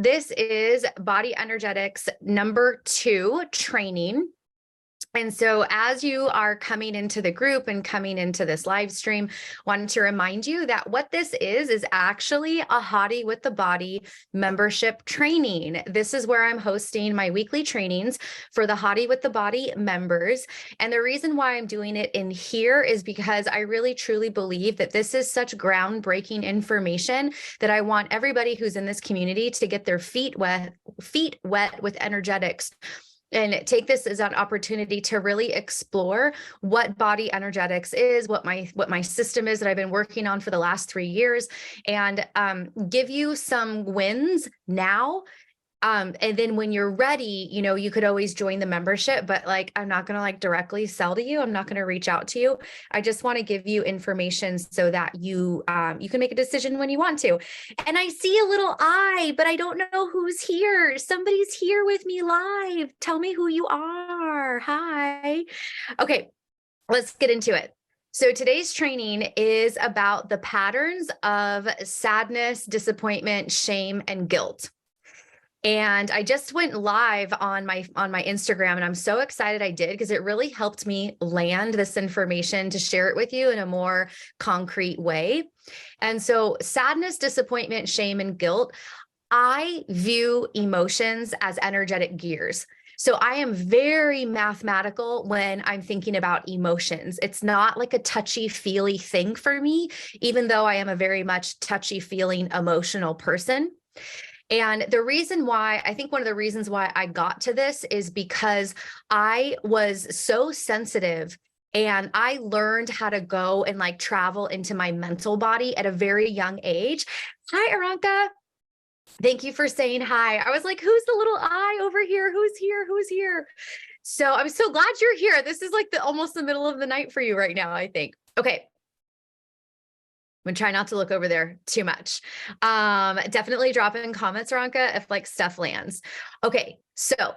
This is Body Energetics number 2 training. And so as you are coming into the group and coming into this live stream, wanted to remind you that what this is actually a Hottie with the Body membership training. This is where I'm hosting my weekly trainings for the Hottie with the Body members. And the reason why I'm doing it in here is because I really truly believe that this is such groundbreaking information that I want everybody who's in this community to get their feet wet with energetics, and take this as an opportunity to really explore what body energetics is, what my system is that I've been working on for the last 3 years, and give you some wins now. And then when you're ready, you could always join the membership, but I'm not going to directly sell to you. I'm not going to reach out to you. I just want to give you information so that you can make a decision when you want to. And I see a little eye, but I don't know who's here. Somebody's here with me live. Tell me who you are. Hi. Okay, let's get into it. So today's training is about the patterns of sadness, disappointment, shame, and guilt. And I just went live on my Instagram, and I'm so excited I did, because it really helped me land this information to share it with you in a more concrete way. And so sadness, disappointment, shame, and guilt, I view emotions as energetic gears. So I am very mathematical when I'm thinking about emotions. It's not like a touchy-feely thing for me, even though I am a very much touchy-feeling emotional person. And the reason why, I think one of the reasons why I got to this is because I was so sensitive, and I learned how to go and travel into my mental body at a very young age. Hi, Aranka. Thank you for saying hi. I was like, who's the little eye over here? Who's here? Who's here? So I'm so glad you're here. This is almost the middle of the night for you right now, I think. Okay. I'm gonna try not to look over there too much. Definitely drop in comments, Ranka, if stuff lands. Okay, so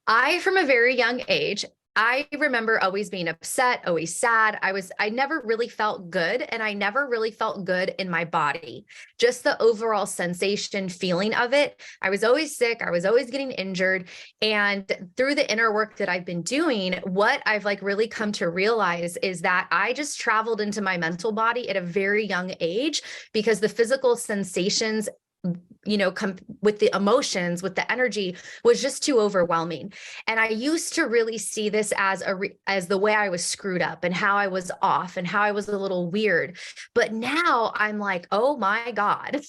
from a very young age, I remember always being upset, always sad. I never really felt good, and I never really felt good in my body. Just the overall sensation, feeling of it. I was always sick. I was always getting injured. And through the inner work that I've been doing, what I've really come to realize is that I just traveled into my mental body at a very young age, because the physical sensations come with the emotions, with the energy, was just too overwhelming. And I used to really see this as the way I was screwed up, and how I was off, and how I was a little weird. But now I'm like, oh my God,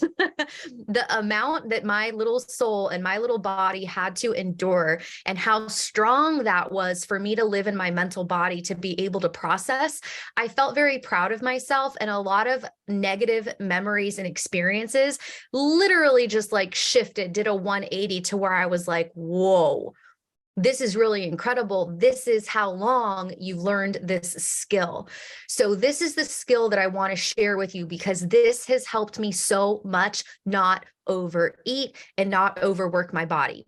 the amount that my little soul and my little body had to endure, and how strong that was for me to live in my mental body to be able to process. I felt very proud of myself, and a lot of negative memories and experiences literally just shifted, did a 180 to where I was like, whoa, this is really incredible. This is how long you've learned this skill. So this is the skill that I want to share with you, because this has helped me so much not overeat and not overwork my body.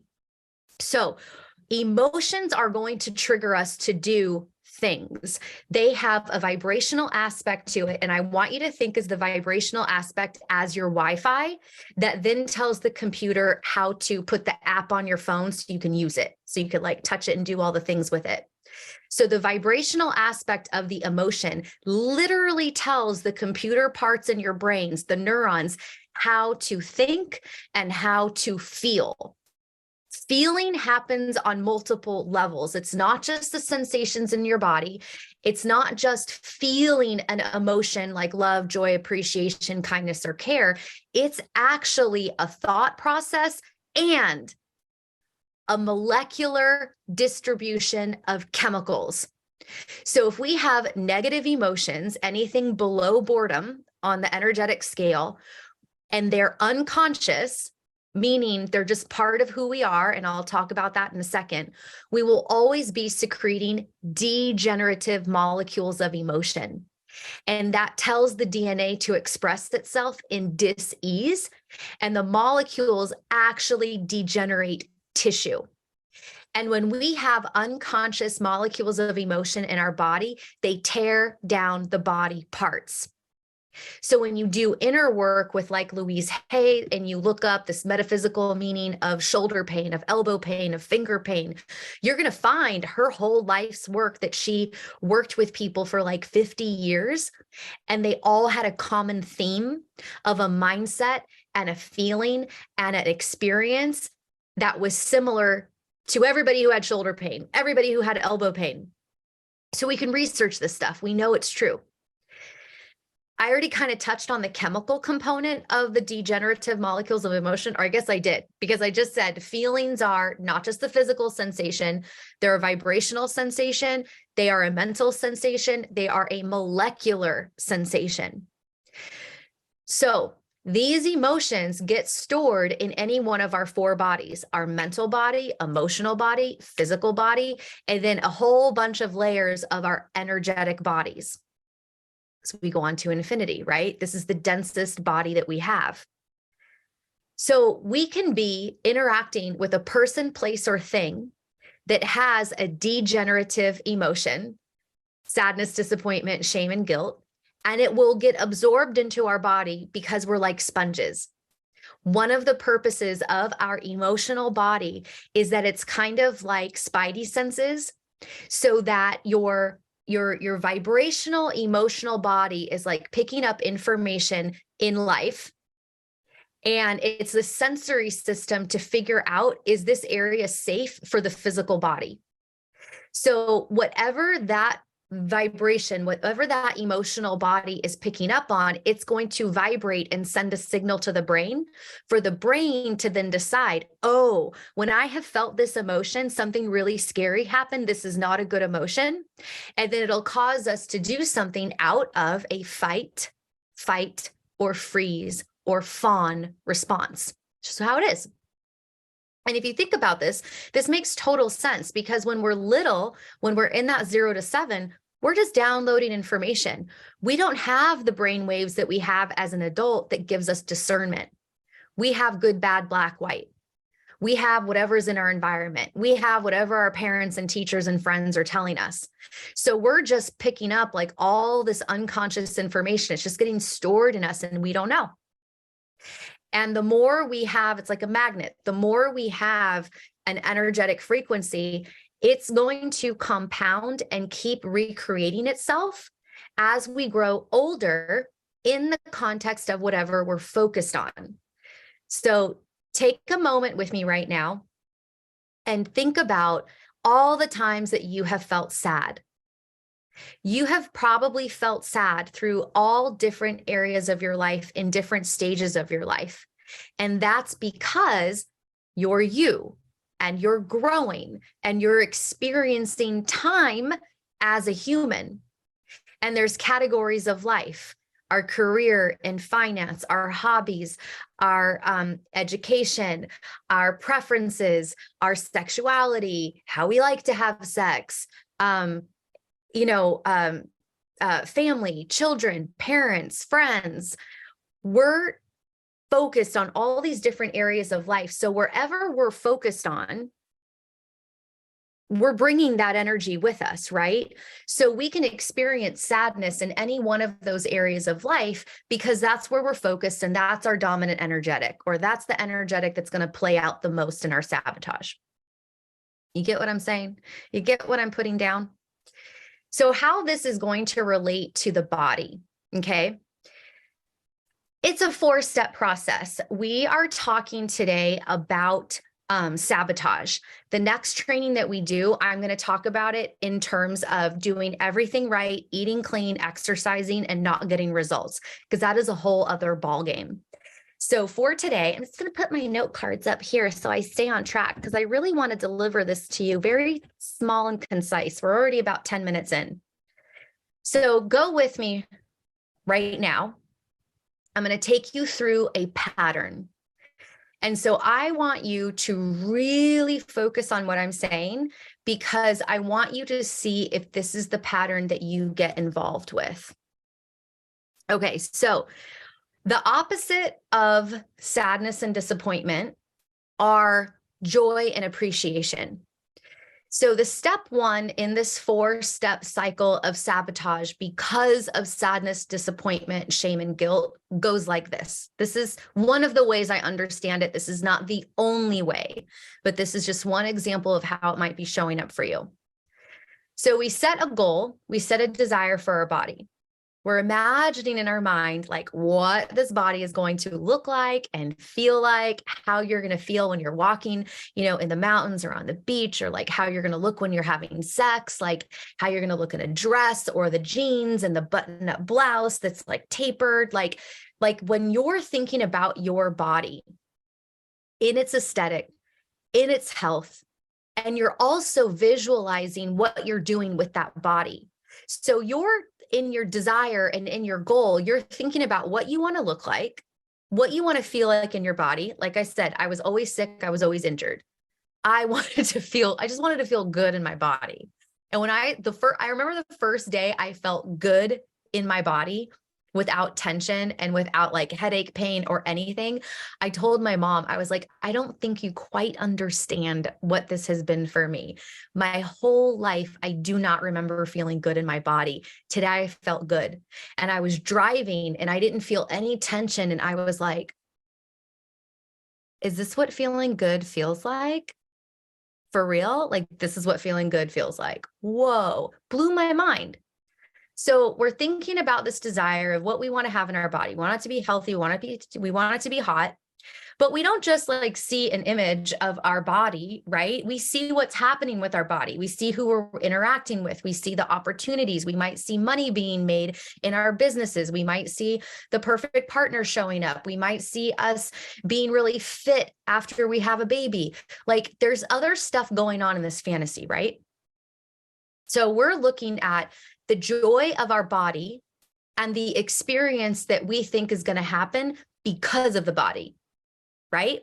So emotions are going to trigger us to do things. They have a vibrational aspect to it. And I want you to think as the vibrational aspect as your Wi-Fi that then tells the computer how to put the app on your phone so you can use it. So you could touch it and do all the things with it. So the vibrational aspect of the emotion literally tells the computer parts in your brains, the neurons, how to think and how to feel. Feeling happens on multiple levels. It's not just the sensations in your body. It's not just feeling an emotion like love, joy, appreciation, kindness, or care. It's actually a thought process and a molecular distribution of chemicals. So if we have negative emotions, anything below boredom on the energetic scale, and they're unconscious, meaning they're just part of who we are, and I'll talk about that in a second, we will always be secreting degenerative molecules of emotion. And that tells the DNA to express itself in dis-ease, and the molecules actually degenerate tissue. And when we have unconscious molecules of emotion in our body, they tear down the body parts. So when you do inner work with like Louise Hay and you look up this metaphysical meaning of shoulder pain, of elbow pain, of finger pain, you're going to find her whole life's work that she worked with people for like 50 years. And they all had a common theme of a mindset and a feeling and an experience that was similar to everybody who had shoulder pain, everybody who had elbow pain. So we can research this stuff. We know it's true. I already kind of touched on the chemical component of the degenerative molecules of emotion, or I guess I did, because I just said feelings are not just the physical sensation, they're a vibrational sensation, they are a mental sensation, they are a molecular sensation. So these emotions get stored in any one of our four bodies: our mental body, emotional body, physical body, and then a whole bunch of layers of our energetic bodies. So we go on to infinity, right? This is the densest body that we have. So we can be interacting with a person, place, or thing that has a degenerative emotion, sadness, disappointment, shame, and guilt, and it will get absorbed into our body because we're like sponges. One of the purposes of our emotional body is that it's kind of like spidey senses, so that your vibrational emotional body is like picking up information in life. And it's the sensory system to figure out, is this area safe for the physical body? So whatever that vibration, whatever that emotional body is picking up on, it's going to vibrate and send a signal to the brain for the brain to then decide, oh, when I have felt this emotion, something really scary happened. This is not a good emotion. And then it'll cause us to do something out of a fight, or freeze, or fawn response. Just how it is. And if you think about this, this makes total sense, because when we're little, when we're in that 0 to 7, we're just downloading information. We don't have the brain waves that we have as an adult that gives us discernment. We have good, bad, black, white. We have whatever's in our environment. We have whatever our parents and teachers and friends are telling us. So we're just picking up like all this unconscious information. It's just getting stored in us and we don't know. And the more we have, it's like a magnet. The more we have an energetic frequency, it's going to compound and keep recreating itself as we grow older in the context of whatever we're focused on. So take a moment with me right now and think about all the times that you have felt sad. You have probably felt sad through all different areas of your life in different stages of your life. And that's because you're you and you're growing and you're experiencing time as a human. And there's categories of life: our career and finance, our hobbies, our education, our preferences, our sexuality, how we like to have sex, family, children, parents, friends. We're focused on all these different areas of life. So wherever we're focused on, we're bringing that energy with us, right? So we can experience sadness in any one of those areas of life because that's where we're focused, and that's our dominant energetic, or that's the energetic that's going to play out the most in our sabotage. You get what I'm saying? You get what I'm putting down? So how this is going to relate to the body, okay? It's a 4-step process. We are talking today about sabotage. The next training that we do, I'm going to talk about it in terms of doing everything right, eating clean, exercising, and not getting results, because that is a whole other ball game. So for today, I'm just going to put my note cards up here so I stay on track, because I really want to deliver this to you very small and concise. We're already about 10 minutes in. So go with me right now. I'm going to take you through a pattern. And so I want you to really focus on what I'm saying, because I want you to see if this is the pattern that you get involved with. Okay, so the opposite of sadness and disappointment are joy and appreciation. So the step one in this 4-step cycle of sabotage because of sadness, disappointment, shame, and guilt goes like this. This is one of the ways I understand it. This is not the only way, but this is just one example of how it might be showing up for you. So we set a goal, we set a desire for our body. We're imagining in our mind, like what this body is going to look like and feel like, how you're going to feel when you're walking, in the mountains or on the beach, or like how you're going to look when you're having sex, like how you're going to look in a dress or the jeans and the button-up blouse that's like tapered, like when you're thinking about your body in its aesthetic, in its health, and you're also visualizing what you're doing with that body. So you're in your desire and in your goal, you're thinking about what you want to look like, what you want to feel like in your body. Like I said, I was always sick. I was always injured. I just wanted to feel good in my body. And when I remember the first day I felt good in my body without tension and without like headache, pain, or anything, I told my mom, I was like, I don't think you quite understand what this has been for me. My whole life, I do not remember feeling good in my body. Today, I felt good. And I was driving and I didn't feel any tension. And I was like, is this what feeling good feels like? For real? Like, this is what feeling good feels like. Whoa, blew my mind. So we're thinking about this desire of what we want to have in our body. We want it to be healthy. We want it to be hot, but we don't just like see an image of our body, right? We see what's happening with our body. We see who we're interacting with. We see the opportunities. We might see money being made in our businesses. We might see the perfect partner showing up. We might see us being really fit after we have a baby. Like there's other stuff going on in this fantasy, right? So we're looking at the joy of our body and the experience that we think is going to happen because of the body, right?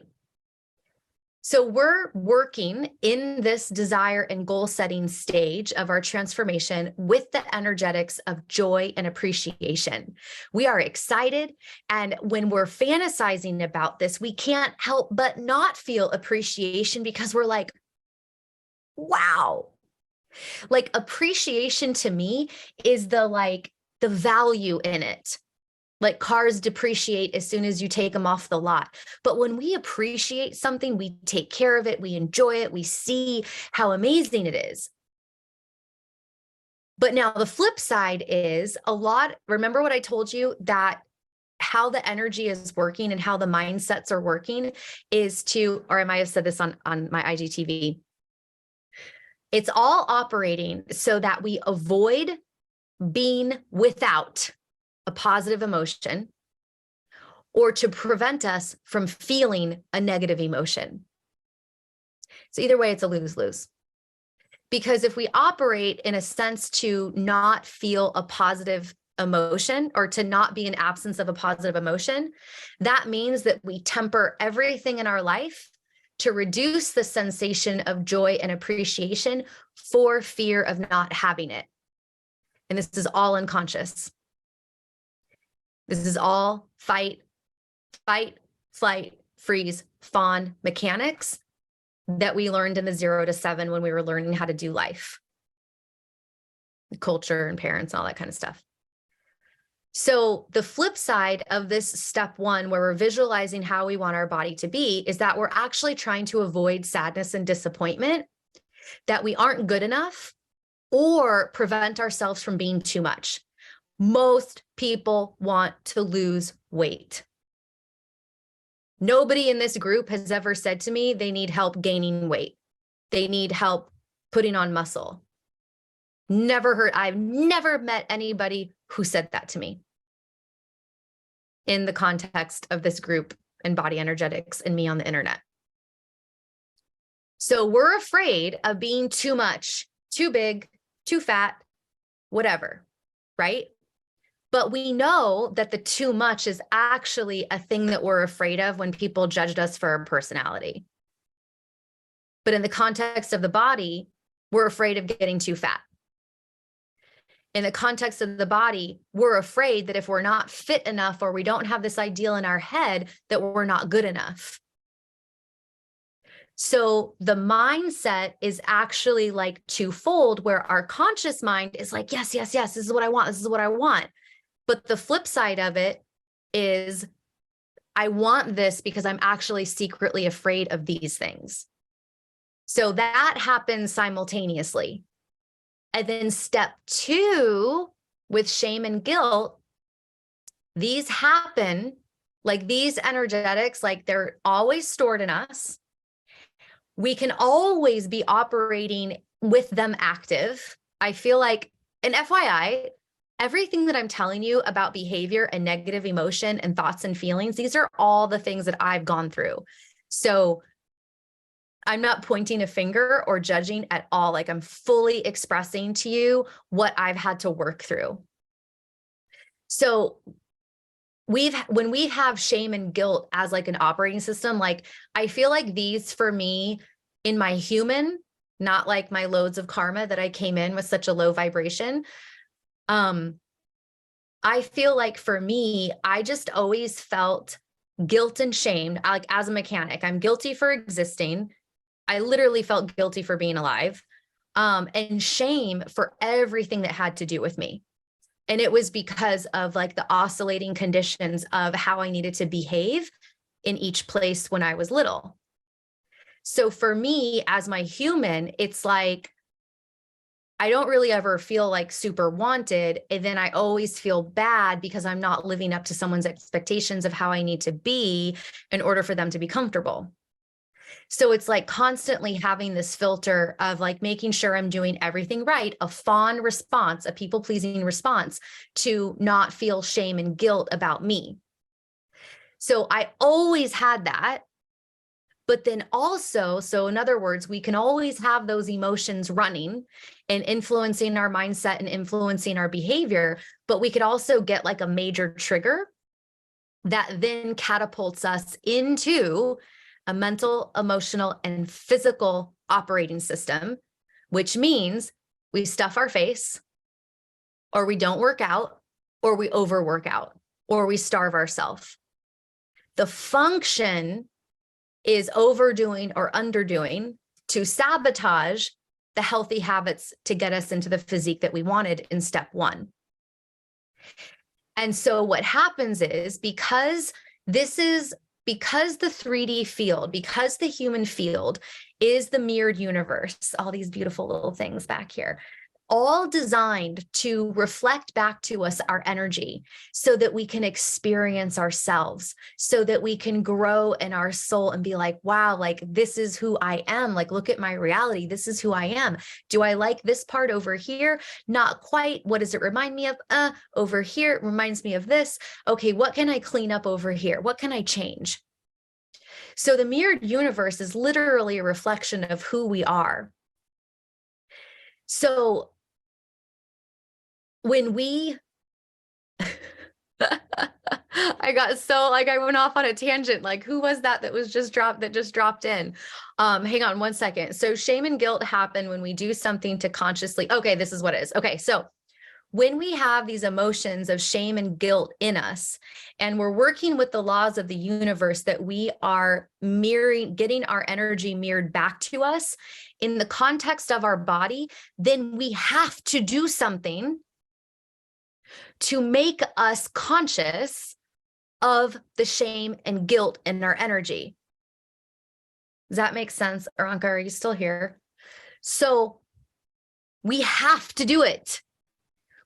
So we're working in this desire and goal setting stage of our transformation with the energetics of joy and appreciation. We are excited. And when we're fantasizing about this, we can't help but not feel appreciation because we're like, wow. Like appreciation to me is the value in it. Like cars depreciate as soon as you take them off the lot. But when we appreciate something, we take care of it, we enjoy it, we see how amazing it is. But now the flip side is remember what I told you, that how the energy is working and how the mindsets are working is or I might have said this on my IGTV. It's all operating so that we avoid being without a positive emotion or to prevent us from feeling a negative emotion. So either way, it's a lose-lose. Because if we operate in a sense to not feel a positive emotion or to not be an absence of a positive emotion, that means that we temper everything in our life to reduce the sensation of joy and appreciation for fear of not having it. And this is all unconscious. This is all fight, flight, freeze, fawn mechanics that we learned in the 0 to 7 when we were learning how to do life, culture and parents and all that kind of stuff. So the flip side of this step one, where we're visualizing how we want our body to be, is that we're actually trying to avoid sadness and disappointment, that we aren't good enough, or prevent ourselves from being too much. Most people want to lose weight. Nobody in this group has ever said to me they need help gaining weight. They need help putting on muscle. I've never met anybody who said that to me in the context of this group and body energetics and me on the internet. So we're afraid of being too much, too big, too fat, whatever, right? But we know that the too much is actually a thing that we're afraid of when people judged us for our personality. But in the context of the body, we're afraid of getting too fat. In the context of the body, we're afraid that if we're not fit enough or we don't have this ideal in our head, that we're not good enough. So the mindset is actually like twofold, where our conscious mind is like, yes, yes, yes, this is what I want. This is what I want. But the flip side of it is, I want this because I'm actually secretly afraid of these things. So that happens simultaneously. And then step 2 with shame and guilt, these happen, like these energetics, like they're always stored in us. We can always be operating with them active. I feel like, and FYI, everything that I'm telling you about behavior and negative emotion and thoughts and feelings, these are all the things that I've gone through. So I'm not pointing a finger or judging at all. Like, I'm fully expressing to you what I've had to work through. So when we have shame and guilt as like an operating system, like I feel like these for me in my human, not like my loads of karma that I came in with such a low vibration. I feel like for me, I just always felt guilt and shame. Like, as a mechanic, I'm guilty for existing. I literally felt guilty for being alive, and shame for everything that had to do with me. And it was because of like the oscillating conditions of how I needed to behave in each place when I was little. So for me, as my human, it's like, I don't really ever feel like super wanted. And then I always feel bad because I'm not living up to someone's expectations of how I need to be in order for them to be comfortable. So it's like constantly having this filter of like making sure I'm doing everything right, a fawn response, a people-pleasing response to not feel shame and guilt about me. So I always had that. But then also, so in other words, we can always have those emotions running and influencing our mindset and influencing our behavior, but we could also get like a major trigger that then catapults us into a mental, emotional, and physical operating system, which means we stuff our face, or we don't work out, or we overwork out, or we starve ourselves. The function is overdoing or underdoing to sabotage the healthy habits to get us into the physique that we wanted in step 1. And so what happens is, because the 3D field, because the human field is the mirrored universe, all these beautiful little things back here, all designed to reflect back to us our energy so that we can experience ourselves, so that we can grow in our soul and be like, wow, like this is who I am. Like, look at my reality. This is who I am. Do I like this part over here? Not quite. What does it remind me of? Over here, it reminds me of this. Okay, what can I clean up over here? What can I change? So the mirrored universe is literally a reflection of who we are. So when we, I got so like, I went off on a tangent. Like, who was that was just dropped in? Hang on one second. So shame and guilt happen when we do something to consciously, okay, this is what it is. Okay. So when we have these emotions of shame and guilt in us, and we're working with the laws of the universe that we are mirroring, getting our energy mirrored back to us in the context of our body, then we have to do something to make us conscious of the shame and guilt in our energy. Does that make sense? Aranka, are you still here? So we have to do it.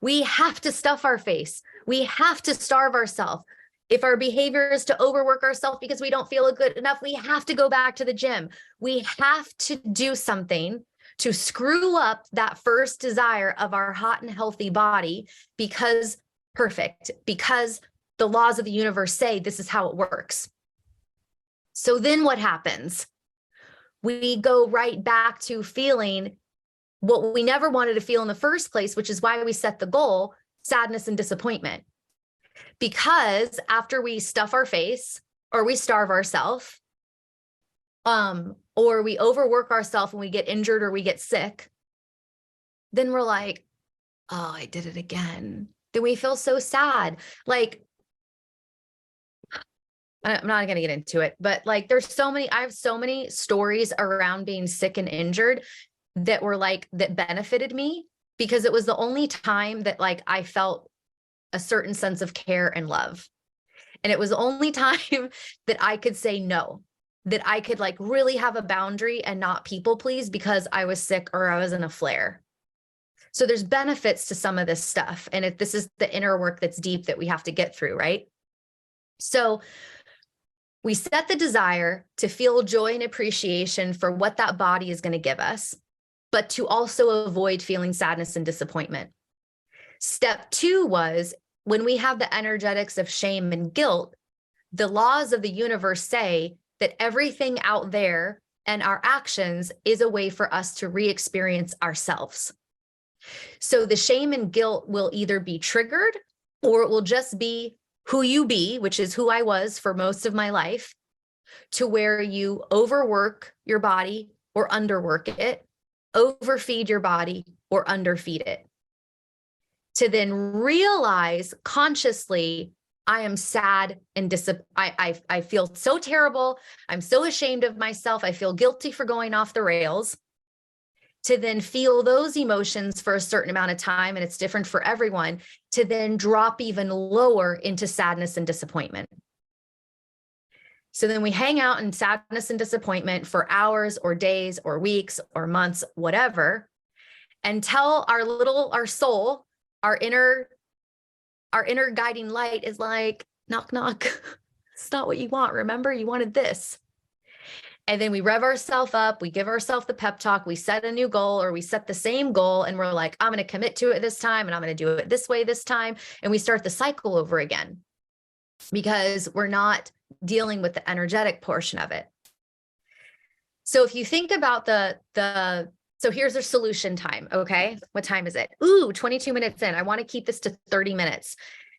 We have to stuff our face. We have to starve ourselves. If our behavior is to overwork ourselves because we don't feel good enough, we have to go back to the gym. We have to do something to screw up that first desire of our hot and healthy body, because the laws of the universe say this is how it works. So then what happens? We go right back to feeling what we never wanted to feel in the first place, which is why we set the goal, sadness and disappointment. Because after we stuff our face, or we starve ourselves, or we overwork ourselves and we get injured or we get sick, then we're like, oh, I did it again. Then we feel so sad. Like, I'm not going to get into it, but like, I have so many stories around being sick and injured that were like, that benefited me because it was the only time that like I felt a certain sense of care and love. And it was the only time that I could say no, that I could like really have a boundary and not people please because I was sick or I was in a flare. So there's benefits to some of this stuff. And this is the inner work that's deep that we have to get through, right? So we set the desire to feel joy and appreciation for what that body is going to give us, but to also avoid feeling sadness and disappointment. Step 2 was when we have the energetics of shame and guilt, the laws of the universe say that everything out there and our actions is a way for us to re-experience ourselves. So the shame and guilt will either be triggered or it will just be who you be, which is who I was for most of my life, to where you overwork your body or underwork it, overfeed your body or underfeed it. To then realize consciously, I am sad and I feel so terrible. I'm so ashamed of myself. I feel guilty for going off the rails. To then feel those emotions for a certain amount of time, and it's different for everyone, to then drop even lower into sadness and disappointment. So then we hang out in sadness and disappointment for hours or days or weeks or months, whatever, until our soul, our inner guiding light is like, knock, knock. It's not what you want. Remember, you wanted this. And then we rev ourselves up, we give ourselves the pep talk, we set a new goal or we set the same goal and we're like, I'm going to commit to it this time and I'm going to do it this way this time. And we start the cycle over again because we're not dealing with the energetic portion of it. So if you think about so here's our solution time. Okay. What time is it? Ooh, 22 minutes in. I want to keep this to 30 minutes.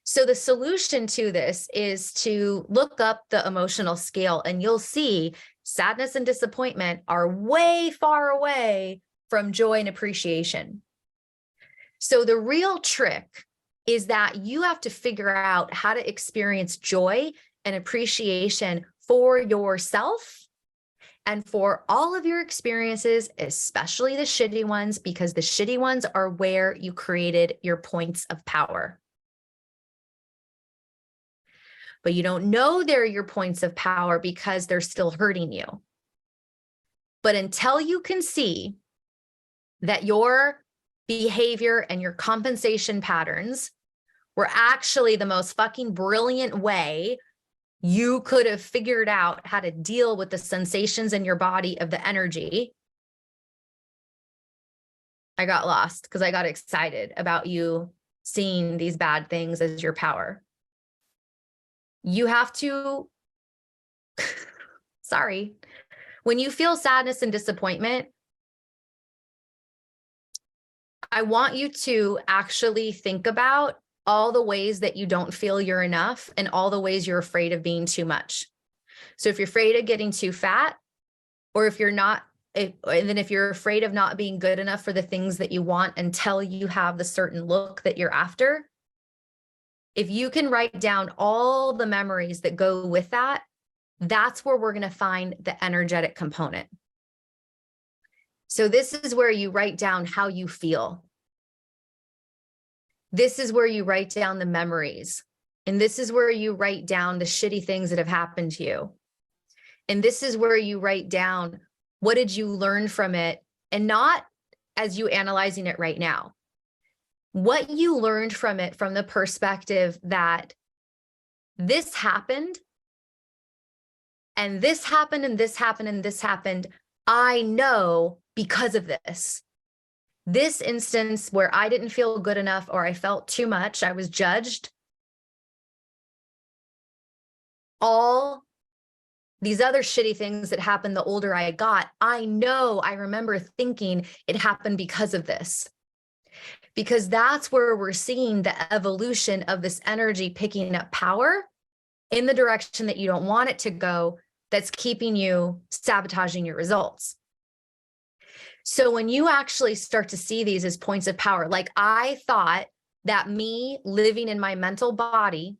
So the solution to this is to look up the emotional scale and you'll see sadness and disappointment are way far away from joy and appreciation. So the real trick is that you have to figure out how to experience joy and appreciation for yourself and for all of your experiences, especially the shitty ones, because the shitty ones are where you created your points of power. But you don't know they're your points of power because they're still hurting you. But until you can see that your behavior and your compensation patterns were actually the most fucking brilliant way you could have figured out how to deal with the sensations in your body of the energy. I got lost because I got excited about you seeing these bad things as your power. You have to, sorry, when you feel sadness and disappointment, I want you to actually think about all the ways that you don't feel you're enough and all the ways you're afraid of being too much. So if you're afraid of getting too fat, or if you're not, and then if you're afraid of not being good enough for the things that you want until you have the certain look that you're after, if you can write down all the memories that go with that, that's where we're going to find the energetic component. So this is where you write down how you feel. This is where you write down the memories. And this is where you write down the shitty things that have happened to you. And this is where you write down, what did you learn from it? And not as you analyzing it right now. What you learned from it from the perspective that this happened, and this happened, and this happened, and this happened. I know because of this. This instance where I didn't feel good enough or I felt too much, I was judged. All these other shitty things that happened the older I got, I know, I remember thinking it happened because of this. Because that's where we're seeing the evolution of this energy picking up power in the direction that you don't want it to go, that's keeping you sabotaging your results. So when you actually start to see these as points of power, like I thought that me living in my mental body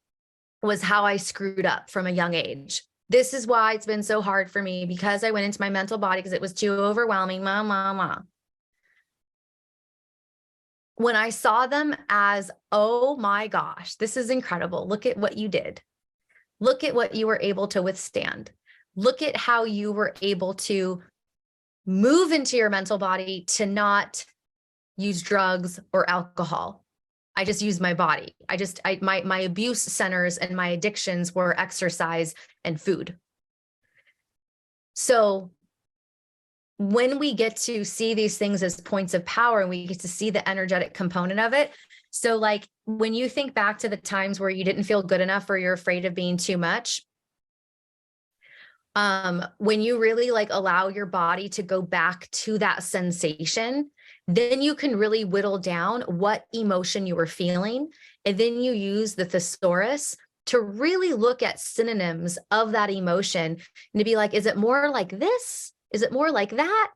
was how I screwed up from a young age. This is why it's been so hard for me, because I went into my mental body because it was too overwhelming. When I saw them as, oh my gosh, this is incredible. Look at what you did. Look at what you were able to withstand. Look at how you were able to move into your mental body to not use drugs or alcohol. I just used my body. My abuse centers and my addictions were exercise and food. So when we get to see these things as points of power and we get to see the energetic component of it. So like when you think back to the times where you didn't feel good enough or you're afraid of being too much, when you really like allow your body to go back to that sensation, then you can really whittle down what emotion you were feeling. And then you use the thesaurus to really look at synonyms of that emotion and to be like, is it more like this? Is it more like that?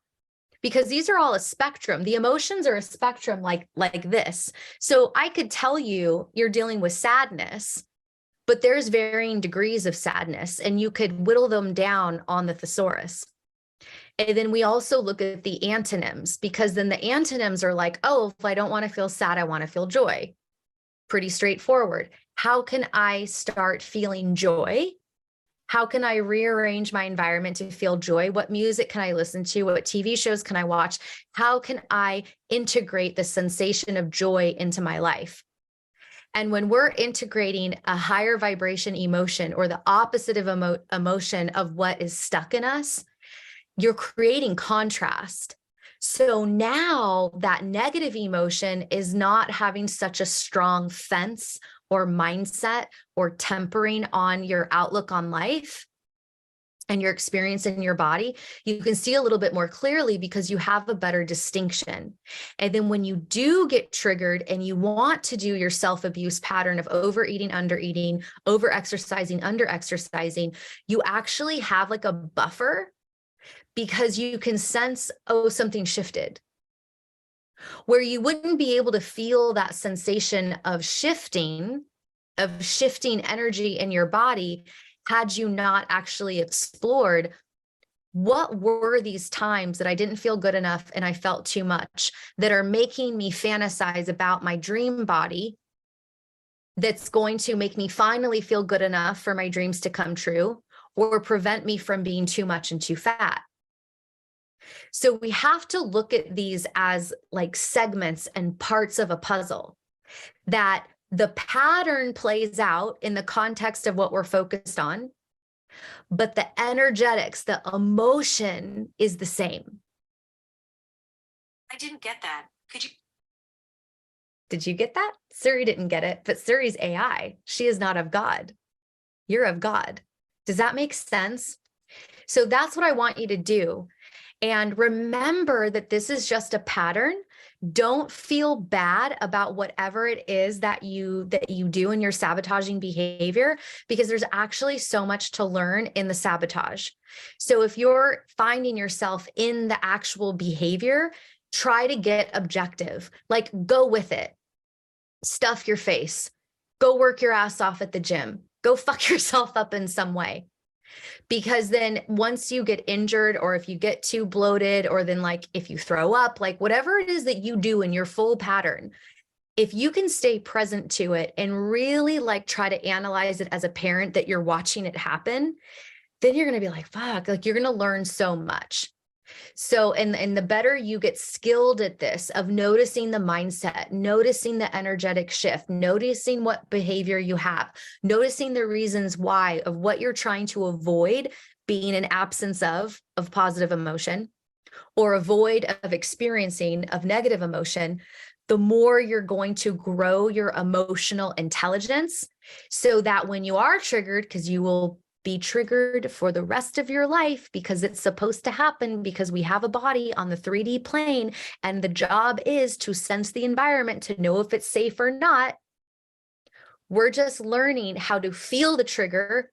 Because these are all a spectrum. The emotions are a spectrum like this. So I could tell you you're dealing with sadness, but there's varying degrees of sadness, and you could whittle them down on the thesaurus. And then we also look at the antonyms, because then the antonyms are like, oh, if I don't want to feel sad, I want to feel joy. Pretty straightforward. How can I start feeling joy? How can I rearrange my environment to feel joy? What music can I listen to? What TV shows can I watch? How can I integrate the sensation of joy into my life? And when we're integrating a higher vibration emotion, or the opposite of emotion of what is stuck in us, you're creating contrast. So now that negative emotion is not having such a strong fence or mindset or tempering on your outlook on life and your experience in your body. You can see a little bit more clearly because you have a better distinction. And then when you do get triggered and you want to do your self-abuse pattern of overeating, undereating, over-exercising, under-exercising, you actually have like a buffer, because you can sense, oh, something shifted. Where you wouldn't be able to feel that sensation of shifting energy in your body had you not actually explored what were these times that I didn't feel good enough and I felt too much, that are making me fantasize about my dream body that's going to make me finally feel good enough for my dreams to come true, or prevent me from being too much and too fat. So we have to look at these as like segments and parts of a puzzle, that the pattern plays out in the context of what we're focused on, but the energetics, the emotion is the same. I didn't get that. Did you get that? Siri didn't get it, but Siri's AI. She is not of God. You're of God. Does that make sense? So that's what I want you to do. And remember that this is just a pattern. Don't feel bad about whatever it is that you do in your sabotaging behavior, because there's actually so much to learn in the sabotage. So if you're finding yourself in the actual behavior, try to get objective, like go with it. Stuff your face. Go work your ass off at the gym. Go fuck yourself up in some way. Because then once you get injured, or if you get too bloated, or then like if you throw up, like whatever it is that you do in your full pattern, if you can stay present to it and really like try to analyze it as a parent that you're watching it happen, then you're going to be like, fuck, like you're going to learn so much. So, and the better you get skilled at this, of noticing the mindset, noticing the energetic shift, noticing what behavior you have, noticing the reasons why of what you're trying to avoid being an absence of positive emotion, or avoid of experiencing of negative emotion, the more you're going to grow your emotional intelligence, so that when you are triggered, because you will be triggered for the rest of your life, because it's supposed to happen, because we have a body on the 3D plane and the job is to sense the environment to know if it's safe or not. We're just learning how to feel the trigger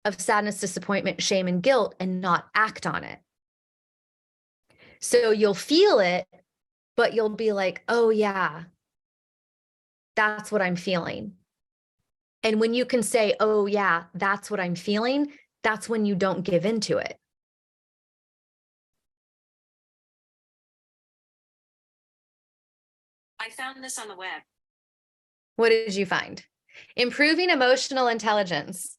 of sadness, disappointment, shame, and guilt, and not act on it. So you'll feel it, but you'll be like, oh yeah, that's what I'm feeling. And when you can say, oh yeah, that's what I'm feeling, that's when you don't give into it. I found this on the web. What did you find? Improving emotional intelligence,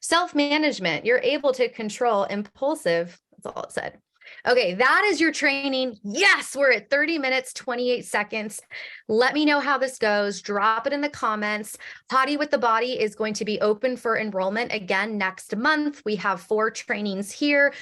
self-management. You're able to control impulsive. That's all it said. Okay, that is your training. Yes, we're at 30 minutes, 28 seconds. Let me know how this goes. Drop it in the comments. Potty with the Body is going to be open for enrollment again next month. We have 4 trainings here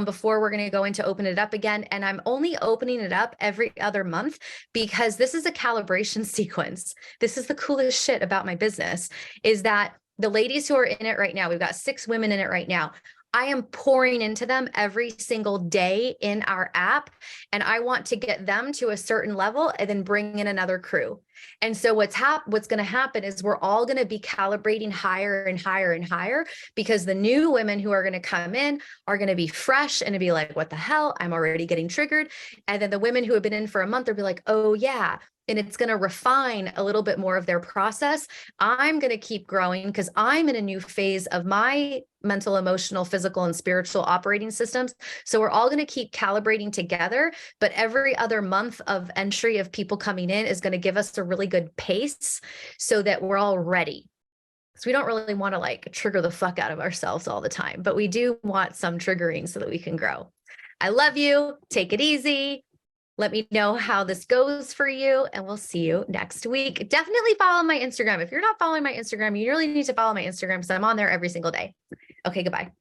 before we're going to go into open it up again. And I'm only opening it up every other month because this is a calibration sequence. This is the coolest shit about my business, is that the ladies who are in it right now, we've got 6 women in it right now. I am pouring into them every single day in our app, and I want to get them to a certain level and then bring in another crew. And so what's going to happen is we're all going to be calibrating higher and higher and higher, because the new women who are going to come in are going to be fresh and to be like, what the hell? I'm already getting triggered. And then the women who have been in for a month will be like, oh yeah. And it's going to refine a little bit more of their process. I'm going to keep growing because I'm in a new phase of my mental, emotional, physical, and spiritual operating systems. So we're all going to keep calibrating together, but every other month of entry of people coming in is going to give us a really good pace so that we're all ready. So we don't really want to like trigger the fuck out of ourselves all the time, but we do want some triggering so that we can grow. I love you. Take it easy. Let me know how this goes for you, and we'll see you next week. Definitely follow my Instagram. If you're not following my Instagram, you really need to follow my Instagram because I'm on there every single day. Okay, goodbye.